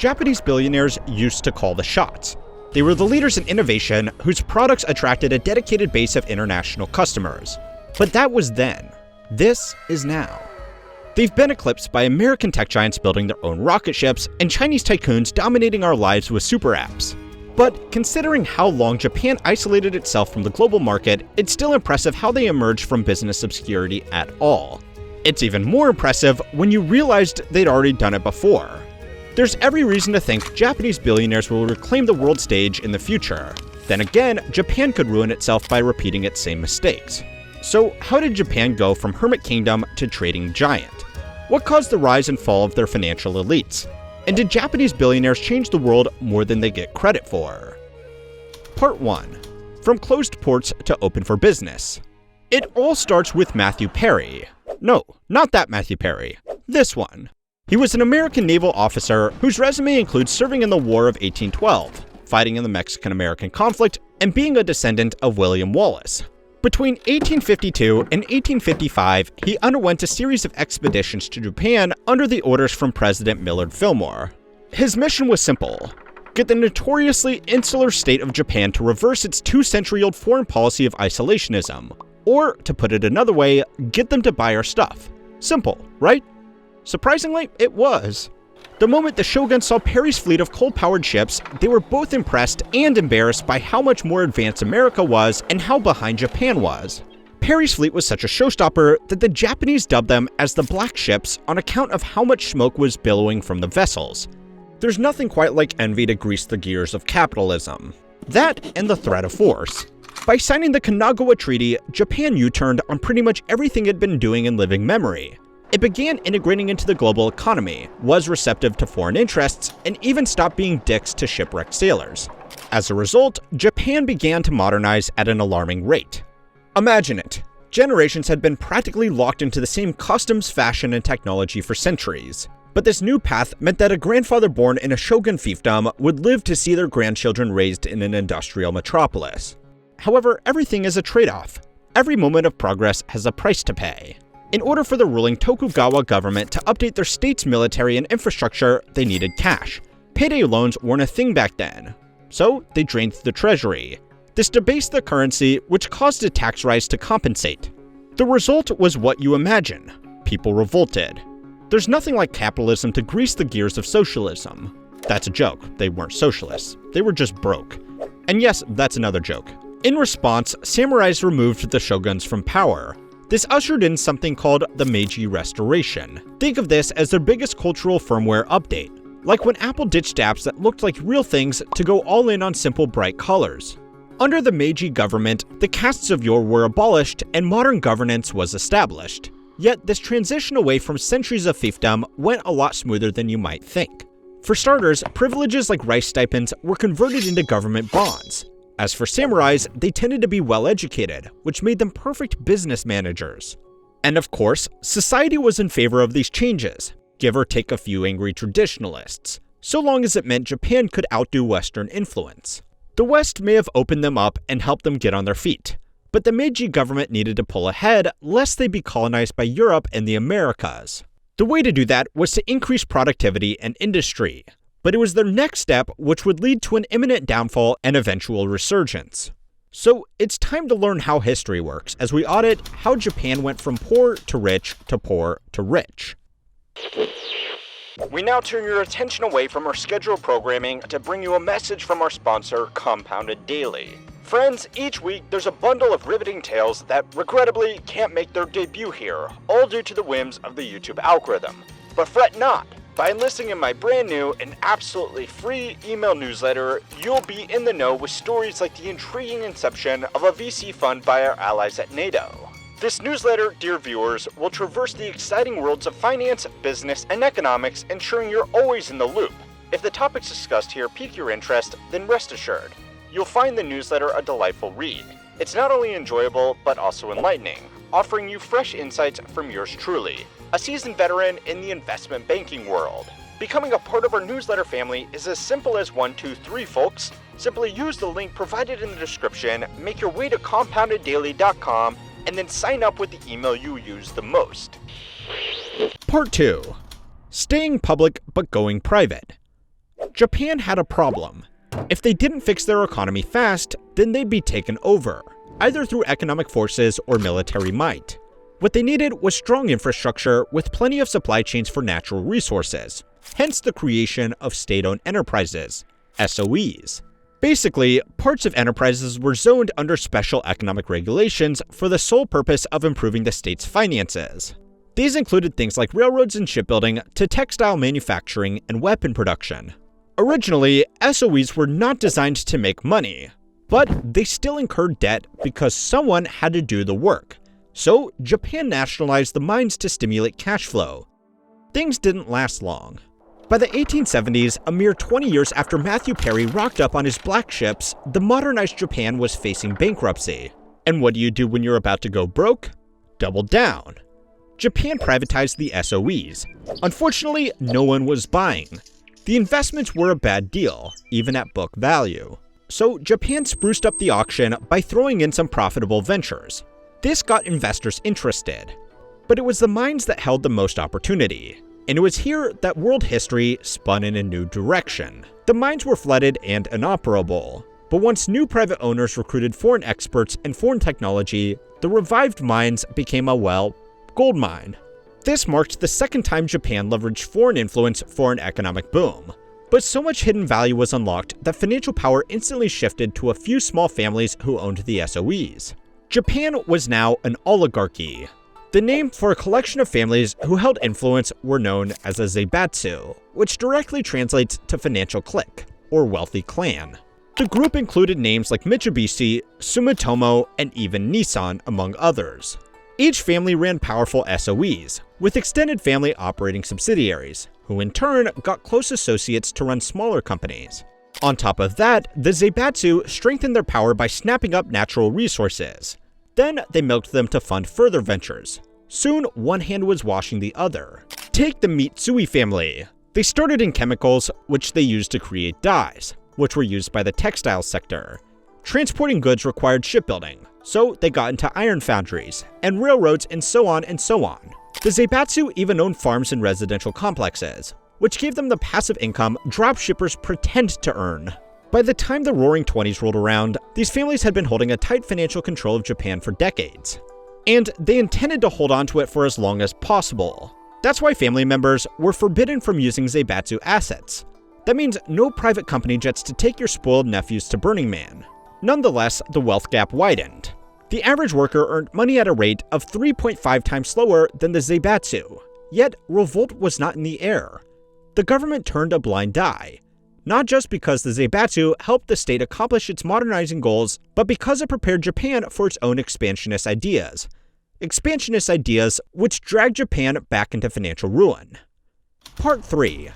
Japanese billionaires used to call the shots. They were the leaders in innovation whose products attracted a dedicated base of international customers. But that was then. This is now. They've been eclipsed by American tech giants building their own rocket ships and Chinese tycoons dominating our lives with super apps. But considering how long Japan isolated itself from the global market, it's still impressive how they emerged from business obscurity at all. It's even more impressive when you realized they'd already done it before. There's every reason to think Japanese billionaires will reclaim the world stage in the future. Then again, Japan could ruin itself by repeating its same mistakes. So how did Japan go from hermit kingdom to trading giant? What caused the rise and fall of their financial elites? And did Japanese billionaires change the world more than they get credit for? Part 1. From closed ports to open for business. It all starts with Matthew Perry. No, not that Matthew Perry. This one. He was an American naval officer whose resume includes serving in the War of 1812, fighting in the Mexican-American conflict, and being a descendant of William Wallace. Between 1852 and 1855, he underwent a series of expeditions to Japan under the orders from President Millard Fillmore. His mission was simple: get the notoriously insular state of Japan to reverse its 2-century-old foreign policy of isolationism. Or, to put it another way, get them to buy our stuff. Simple, right? Surprisingly, it was. The moment the shoguns saw Perry's fleet of coal-powered ships, they were both impressed and embarrassed by how much more advanced America was and how behind Japan was. Perry's fleet was such a showstopper that the Japanese dubbed them as the Black Ships on account of how much smoke was billowing from the vessels. There's nothing quite like envy to grease the gears of capitalism. That and the threat of force. By signing the Kanagawa Treaty, Japan U-turned on pretty much everything it'd been doing in living memory. It began integrating into the global economy, was receptive to foreign interests, and even stopped being dicks to shipwrecked sailors. As a result, Japan began to modernize at an alarming rate. Imagine it. Generations had been practically locked into the same customs, fashion, and technology for centuries. But this new path meant that a grandfather born in a shogun fiefdom would live to see their grandchildren raised in an industrial metropolis. However, everything is a trade-off. Every moment of progress has a price to pay. In order for the ruling Tokugawa government to update their state's military and infrastructure, they needed cash. Payday loans weren't a thing back then. So they drained the treasury. This debased the currency, which caused a tax rise to compensate. The result was what you imagine. People revolted. There's nothing like capitalism to grease the gears of socialism. That's a joke. They weren't socialists. They were just broke. And yes, that's another joke. In response, samurais removed the shoguns from power. This ushered in something called the Meiji Restoration. Think of this as their biggest cultural firmware update, like when Apple ditched apps that looked like real things to go all in on simple bright colors. Under the Meiji government, the castes of yore were abolished and modern governance was established. Yet this transition away from centuries of fiefdom went a lot smoother than you might think. For starters, privileges like rice stipends were converted into government bonds. As for samurais, they tended to be well-educated, which made them perfect business managers. And of course, society was in favor of these changes, give or take a few angry traditionalists, so long as it meant Japan could outdo Western influence. The West may have opened them up and helped them get on their feet, but the Meiji government needed to pull ahead lest they be colonized by Europe and the Americas. The way to do that was to increase productivity and industry. But it was their next step which would lead to an imminent downfall and eventual resurgence. So it's time to learn how history works as we audit how Japan went from poor to rich to poor to rich. We now turn your attention away from our scheduled programming to bring you a message from our sponsor, Compounded Daily. Friends, each week there's a bundle of riveting tales that regrettably can't make their debut here, all due to the whims of the YouTube algorithm. But fret not. By enlisting in my brand new and absolutely free email newsletter, you'll be in the know with stories like the intriguing inception of a VC fund by our allies at NATO. This newsletter, dear viewers, will traverse the exciting worlds of finance, business, and economics, ensuring you're always in the loop. If the topics discussed here pique your interest, then rest assured, you'll find the newsletter a delightful read. It's not only enjoyable, but also enlightening, offering you fresh insights from yours truly, a seasoned veteran in the investment banking world. Becoming a part of our newsletter family is as simple as 1, 2, 3, folks. Simply use the link provided in the description, make your way to compoundeddailycom, and then sign up with the email you use the most. Part 2. Staying public but going private. Japan had a problem. If they didn't fix their economy fast, then they'd be taken over, either through economic forces or military might. What they needed was strong infrastructure with plenty of supply chains for natural resources, hence the creation of state-owned enterprises, SOEs. Basically, parts of enterprises were zoned under special economic regulations for the sole purpose of improving the state's finances. These included things like railroads and shipbuilding to textile manufacturing and weapon production. Originally, SOEs were not designed to make money, but they still incurred debt because someone had to do the work. So, Japan nationalized the mines to stimulate cash flow. Things didn't last long. By the 1870s, a mere 20 years after Matthew Perry rocked up on his black ships, the modernized Japan was facing bankruptcy. And what do you do when you're about to go broke? Double down. Japan privatized the SOEs. Unfortunately, no one was buying. The investments were a bad deal, even at book value. So Japan spruced up the auction by throwing in some profitable ventures. This got investors interested. But it was the mines that held the most opportunity. And it was here that world history spun in a new direction. The mines were flooded and inoperable. But once new private owners recruited foreign experts and foreign technology, the revived mines became a, gold mine. This marked the second time Japan leveraged foreign influence for an economic boom. But so much hidden value was unlocked that financial power instantly shifted to a few small families who owned the SOEs. Japan was now an oligarchy. The name for a collection of families who held influence were known as a zaibatsu, which directly translates to financial clique, or wealthy clan. The group included names like Mitsubishi, Sumitomo, and even Nissan, among others. Each family ran powerful SOEs, with extended family operating subsidiaries, who in turn got close associates to run smaller companies. On top of that, the zaibatsu strengthened their power by snapping up natural resources. Then they milked them to fund further ventures. Soon, one hand was washing the other. Take the Mitsui family. They started in chemicals, which they used to create dyes, which were used by the textile sector. Transporting goods required shipbuilding, so they got into iron foundries, and railroads, and so on and so on. The zaibatsu even owned farms and residential complexes, which gave them the passive income dropshippers pretend to earn. By the time the Roaring '20s rolled around, these families had been holding a tight financial control of Japan for decades. And they intended to hold on to it for as long as possible. That's why family members were forbidden from using zaibatsu assets. That means no private company gets to take your spoiled nephews to Burning Man. Nonetheless, the wealth gap widened. The average worker earned money at a rate of 3.5 times slower than the zaibatsu, yet revolt was not in the air. The government turned a blind eye, not just because the zaibatsu helped the state accomplish its modernizing goals, but because it prepared Japan for its own expansionist ideas. Expansionist ideas which dragged Japan back into financial ruin. Part 3.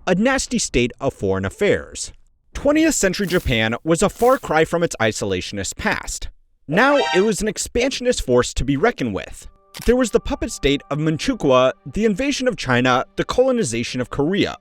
A nasty state of foreign affairs. 20th century Japan was a far cry from its isolationist past. Now it was an expansionist force to be reckoned with. There was the puppet state of Manchukuo, the invasion of China, the colonization of Korea.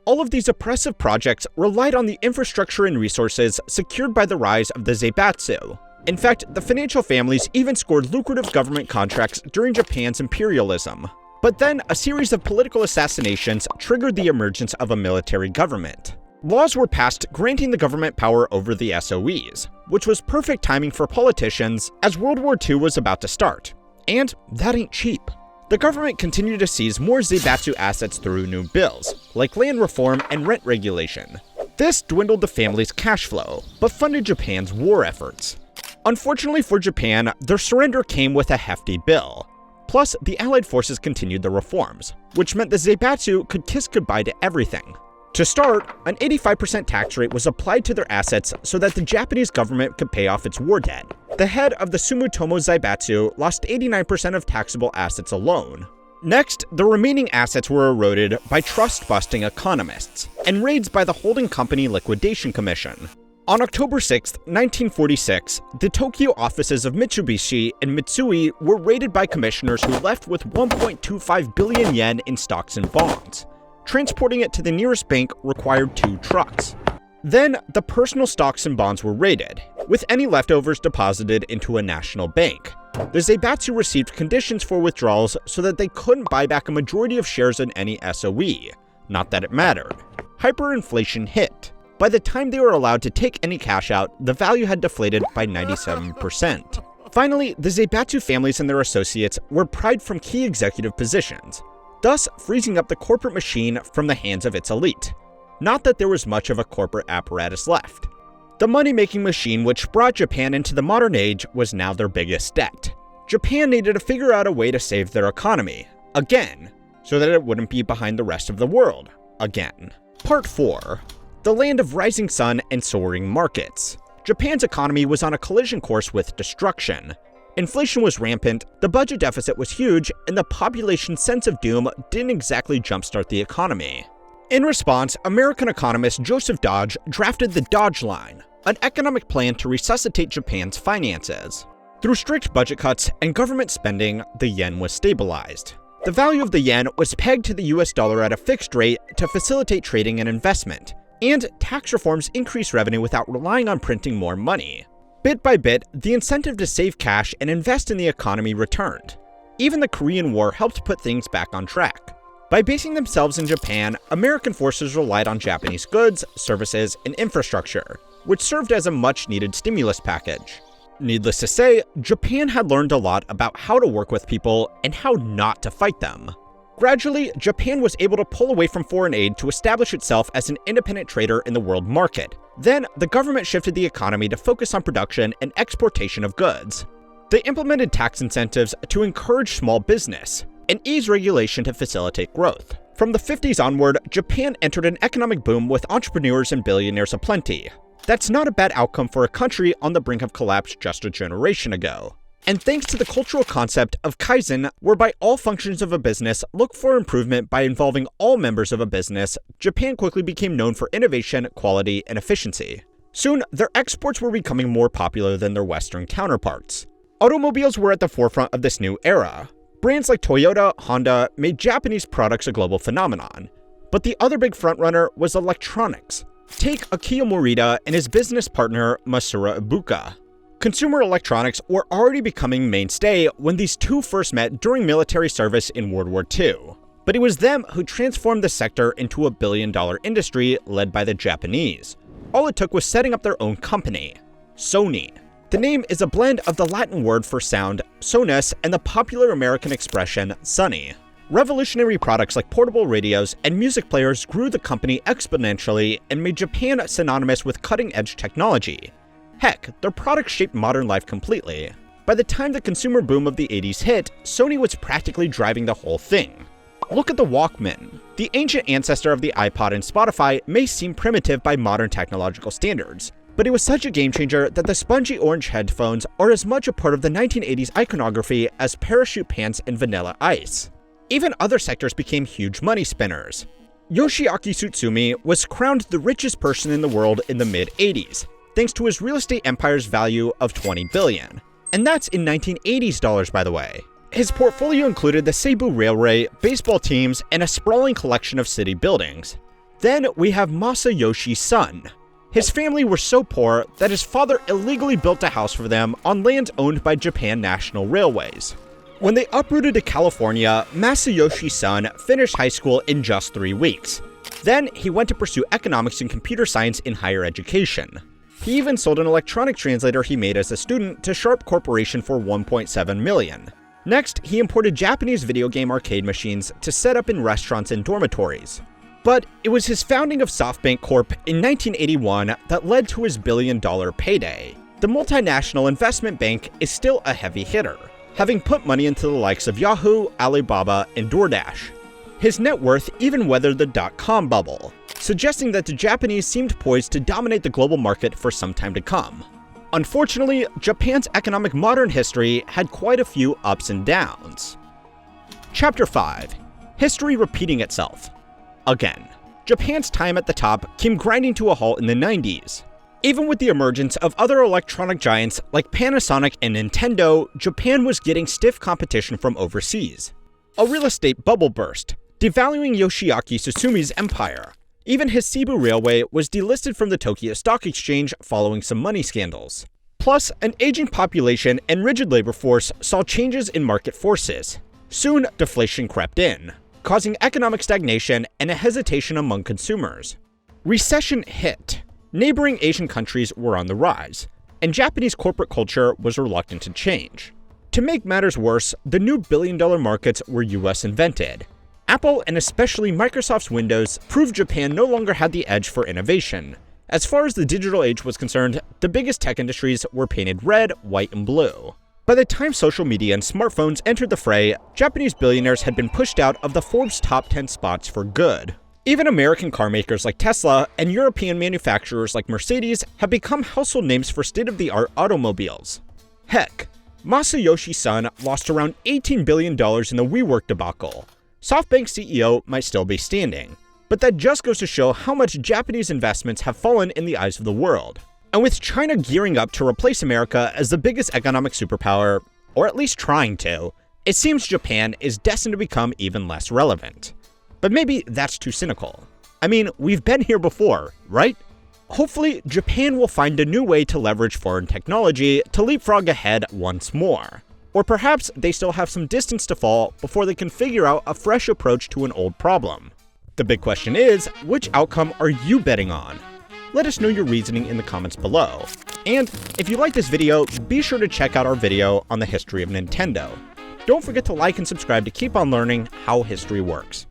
All of these oppressive projects relied on the infrastructure and resources secured by the rise of the zaibatsu. In fact, the financial families even scored lucrative government contracts during Japan's imperialism. But then, a series of political assassinations triggered the emergence of a military government. Laws were passed granting the government power over the SOEs, which was perfect timing for politicians as World War II was about to start. And that ain't cheap. The government continued to seize more zaibatsu assets through new bills, like land reform and rent regulation. This dwindled the family's cash flow, but funded Japan's war efforts. Unfortunately for Japan, their surrender came with a hefty bill. Plus, the Allied forces continued the reforms, which meant the zaibatsu could kiss goodbye to everything. To start, an 85% tax rate was applied to their assets so that the Japanese government could pay off its war debt. The head of the Sumitomo Zaibatsu lost 89% of taxable assets alone. Next, the remaining assets were eroded by trust-busting economists and raids by the Holding Company Liquidation Commission. On October 6, 1946, the Tokyo offices of Mitsubishi and Mitsui were raided by commissioners who left with 1.25 billion yen in stocks and bonds. Transporting it to the nearest bank required 2 trucks. Then, the personal stocks and bonds were raided, with any leftovers deposited into a national bank. The zaibatsu received conditions for withdrawals so that they couldn't buy back a majority of shares in any SOE. Not that it mattered. hyperinflation hit. By the time they were allowed to take any cash out, the value had deflated by 97%. Finally, the Zaibatsu families and their associates were pried from key executive positions, thus freezing up the corporate machine from the hands of its elite. Not that there was much of a corporate apparatus left. The money-making machine which brought Japan into the modern age was now their biggest debt. Japan needed to figure out a way to save their economy, again, so that it wouldn't be behind the rest of the world, again. Part 4. The land of rising sun and soaring markets. Japan's economy was on a collision course with destruction. Inflation was rampant, the budget deficit was huge, and the population's sense of doom didn't exactly jumpstart the economy. In response, American economist Joseph Dodge drafted the Dodge Line, an economic plan to resuscitate Japan's finances. Through strict budget cuts and government spending, the yen was stabilized. The value of the yen was pegged to the US dollar at a fixed rate to facilitate trading and investment, and tax reforms increased revenue without relying on printing more money. Bit by bit, the incentive to save cash and invest in the economy returned. Even the Korean War helped put things back on track. By basing themselves in Japan, American forces relied on Japanese goods, services, and infrastructure, which served as a much-needed stimulus package. Needless to say, Japan had learned a lot about how to work with people and how not to fight them. Gradually, Japan was able to pull away from foreign aid to establish itself as an independent trader in the world market. Then, the government shifted the economy to focus on production and exportation of goods. They implemented tax incentives to encourage small business and ease regulation to facilitate growth. From the 50s onward, Japan entered an economic boom with entrepreneurs and billionaires aplenty. That's not a bad outcome for a country on the brink of collapse just a generation ago. And thanks to the cultural concept of Kaizen, whereby all functions of a business look for improvement by involving all members of a business, Japan quickly became known for innovation, quality, and efficiency. Soon, their exports were becoming more popular than their Western counterparts. Automobiles were at the forefront of this new era. Brands like Toyota, Honda made Japanese products a global phenomenon. But the other big frontrunner was electronics. Take Akio Morita and his business partner Masura Ibuka. Consumer electronics were already becoming mainstay when these two first met during military service in World War II. But it was them who transformed the sector into a billion-dollar industry led by the Japanese. All it took was setting up their own company, Sony. The name is a blend of the Latin word for sound, sonus, and the popular American expression, sunny. Revolutionary products like portable radios and music players grew the company exponentially and made Japan synonymous with cutting-edge technology. Heck, their products shaped modern life completely. By the time the consumer boom of the 80s hit, Sony was practically driving the whole thing. Look at the Walkman. The ancient ancestor of the iPod and Spotify may seem primitive by modern technological standards, but it was such a game changer that the spongy orange headphones are as much a part of the 1980s iconography as parachute pants and Vanilla Ice. Even other sectors became huge money spinners. Yoshiaki Tsutsumi was crowned the richest person in the world in the mid-80s, thanks to his real estate empire's value of $20 billion. And that's in 1980s dollars, by the way. His portfolio included the Seibu Railway, baseball teams, and a sprawling collection of city buildings. Then we have Masayoshi's son. His family were so poor that his father illegally built a house for them on land owned by Japan National Railways. When they uprooted to California, Masayoshi's son finished high school in just 3 weeks. Then he went to pursue economics and computer science in higher education. He even sold an electronic translator he made as a student to Sharp Corporation for $1.7 million. Next, he imported Japanese video game arcade machines to set up in restaurants and dormitories. But it was his founding of SoftBank Corp. In 1981 that led to his billion-dollar payday. The multinational investment bank is still a heavy hitter, having put money into the likes of Yahoo, Alibaba, and DoorDash. His net worth even weathered the dot-com bubble, suggesting that the Japanese seemed poised to dominate the global market for some time to come. Unfortunately, Japan's economic modern history had quite a few ups and downs. Chapter 5. History repeating itself. Again. Japan's time at the top came grinding to a halt in the 90s. Even with the emergence of other electronic giants like Panasonic and Nintendo, Japan was getting stiff competition from overseas. A real estate bubble burst, devaluing Yoshiaki Tsutsumi empire. Even his Seibu Railway was delisted from the Tokyo Stock Exchange following some money scandals. Plus, an aging population and rigid labor force saw changes in market forces. Soon, deflation crept in, causing economic stagnation and a hesitation among consumers. Recession hit. Neighboring Asian countries were on the rise, and Japanese corporate culture was reluctant to change. To make matters worse, the new billion-dollar markets were US invented. Apple, and especially Microsoft's Windows, proved Japan no longer had the edge for innovation. As far as the digital age was concerned, the biggest tech industries were painted red, white, and blue. By the time social media and smartphones entered the fray, Japanese billionaires had been pushed out of the Forbes top 10 spots for good. Even American car makers like Tesla and European manufacturers like Mercedes have become household names for state-of-the-art automobiles. Heck, Masayoshi Son lost around $18 billion in the WeWork debacle. SoftBank CEO might still be standing, but that just goes to show how much Japanese investments have fallen in the eyes of the world. And with China gearing up to replace America as the biggest economic superpower, or at least trying to, it seems Japan is destined to become even less relevant. But maybe that's too cynical. I mean, we've been here before, right? Hopefully, Japan will find a new way to leverage foreign technology to leapfrog ahead once more. Or perhaps they still have some distance to fall before they can figure out a fresh approach to an old problem. The big question is, which outcome are you betting on? Let us know your reasoning in the comments below. And if you like this video, be sure to check out our video on the history of Nintendo. Don't forget to like and subscribe to keep on learning how history works.